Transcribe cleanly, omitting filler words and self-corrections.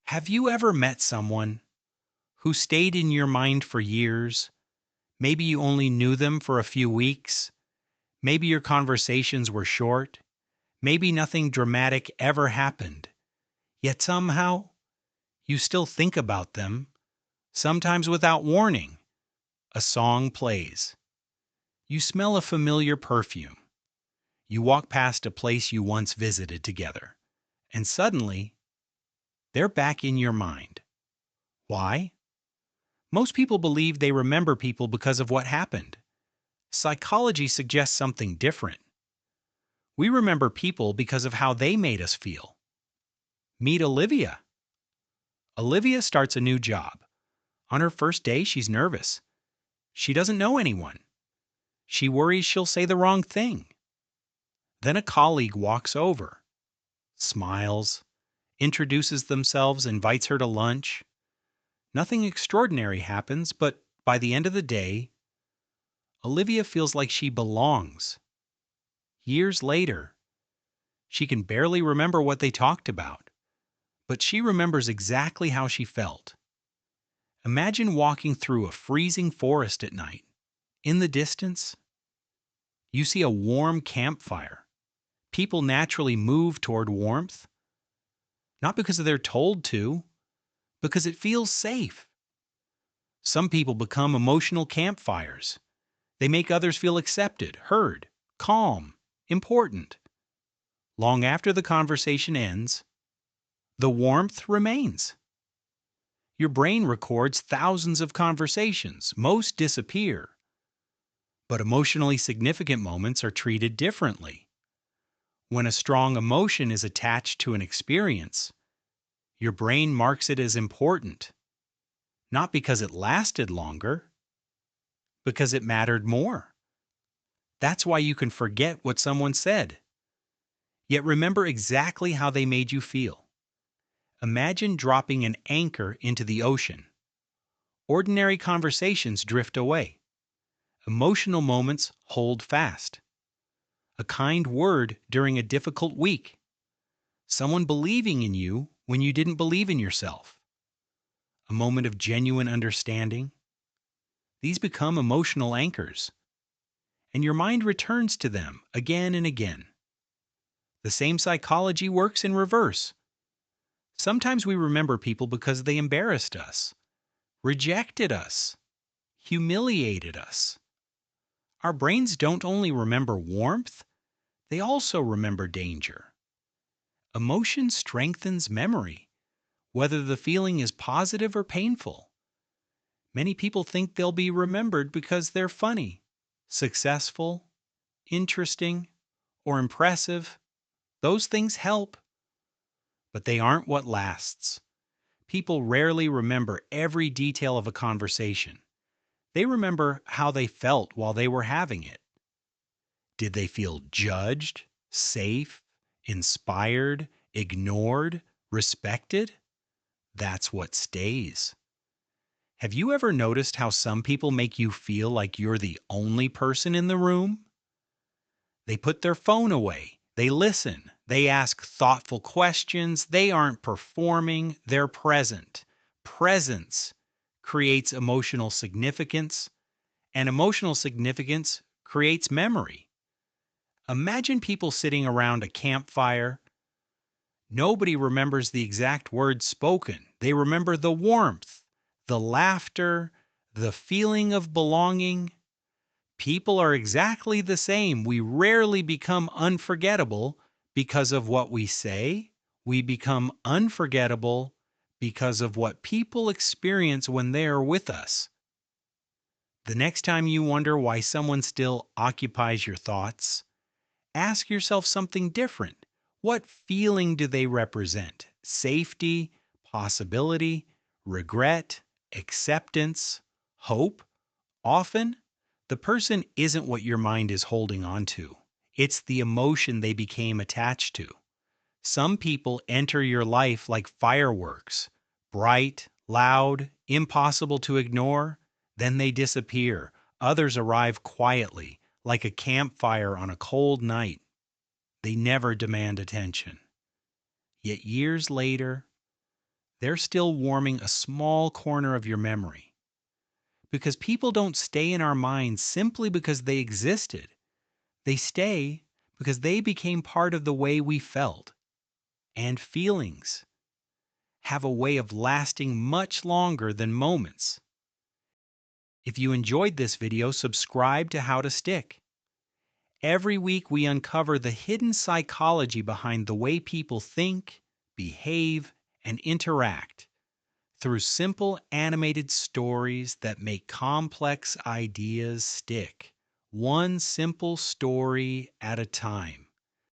Have you ever met someone who stayed in your mind for years? Maybe you only knew them for a few weeks. Maybe your conversations were short. Maybe nothing dramatic ever happened. Yet somehow, you still think about them, sometimes without warning. A song plays. You smell a familiar perfume. You walk past a place you once visited together. And suddenly, they're back in your mind. Why? Most people believe they remember people because of what happened. Psychology suggests something different. We remember people because of how they made us feel. Meet Olivia. Olivia starts a new job. On her first day, she's nervous. She doesn't know anyone. She worries she'll say the wrong thing. Then a colleague walks over, smiles, introduces themselves, invites her to lunch. Nothing extraordinary happens, but by the end of the day, Olivia feels like she belongs. Years later, she can barely remember what they talked about, but she remembers exactly how she felt. Imagine walking through a freezing forest at night. In the distance, you see a warm campfire. People naturally move toward warmth, not because they're told to, because it feels safe. Some people become emotional campfires. They make others feel accepted, heard, calm, important. Long after the conversation ends, the warmth remains. Your brain records thousands of conversations. Most disappear. But emotionally significant moments are treated differently. When a strong emotion is attached to an experience, your brain marks it as important, not because it lasted longer, because it mattered more. That's why you can forget what someone said, yet remember exactly how they made you feel. Imagine dropping an anchor into the ocean. Ordinary conversations drift away. Emotional moments hold fast. A kind word during a difficult week. Someone believing in you when you didn't believe in yourself. A moment of genuine understanding. These become emotional anchors, and your mind returns to them again and again. The same psychology works in reverse. Sometimes we remember people because they embarrassed us, rejected us, humiliated us. Our brains don't only remember warmth, they also remember danger. Emotion strengthens memory, whether the feeling is positive or painful. Many people think they'll be remembered because they're funny, successful, interesting, or impressive. Those things help, but they aren't what lasts. People rarely remember every detail of a conversation. They remember how they felt while they were having it. Did they feel judged, safe, inspired, ignored, respected? That's what stays. Have you ever noticed how some people make you feel like you're the only person in the room? They put their phone away. They listen. They ask thoughtful questions. They aren't performing, they're present. Presence creates emotional significance, and emotional significance creates memory. Imagine people sitting around a campfire. Nobody remembers the exact words spoken. They remember the warmth, the laughter, the feeling of belonging. People are exactly the same. We rarely become unforgettable because of what we say. We become unforgettable because of what people experience when they are with us. The next time you wonder why someone still occupies your thoughts, ask yourself something different. What feeling do they represent? Safety, possibility, regret, acceptance, hope? Often, the person isn't what your mind is holding on to. It's the emotion they became attached to. Some people enter your life like fireworks, bright, loud, impossible to ignore. Then they disappear. Others arrive quietly, like a campfire on a cold night. They never demand attention. Yet years later, they're still warming a small corner of your memory. Because people don't stay in our minds simply because they existed. They stay because they became part of the way we felt. And feelings have a way of lasting much longer than moments. If you enjoyed this video, subscribe to How to Stick. Every week we uncover the hidden psychology behind the way people think, behave, and interact through simple animated stories that make complex ideas stick, one simple story at a time.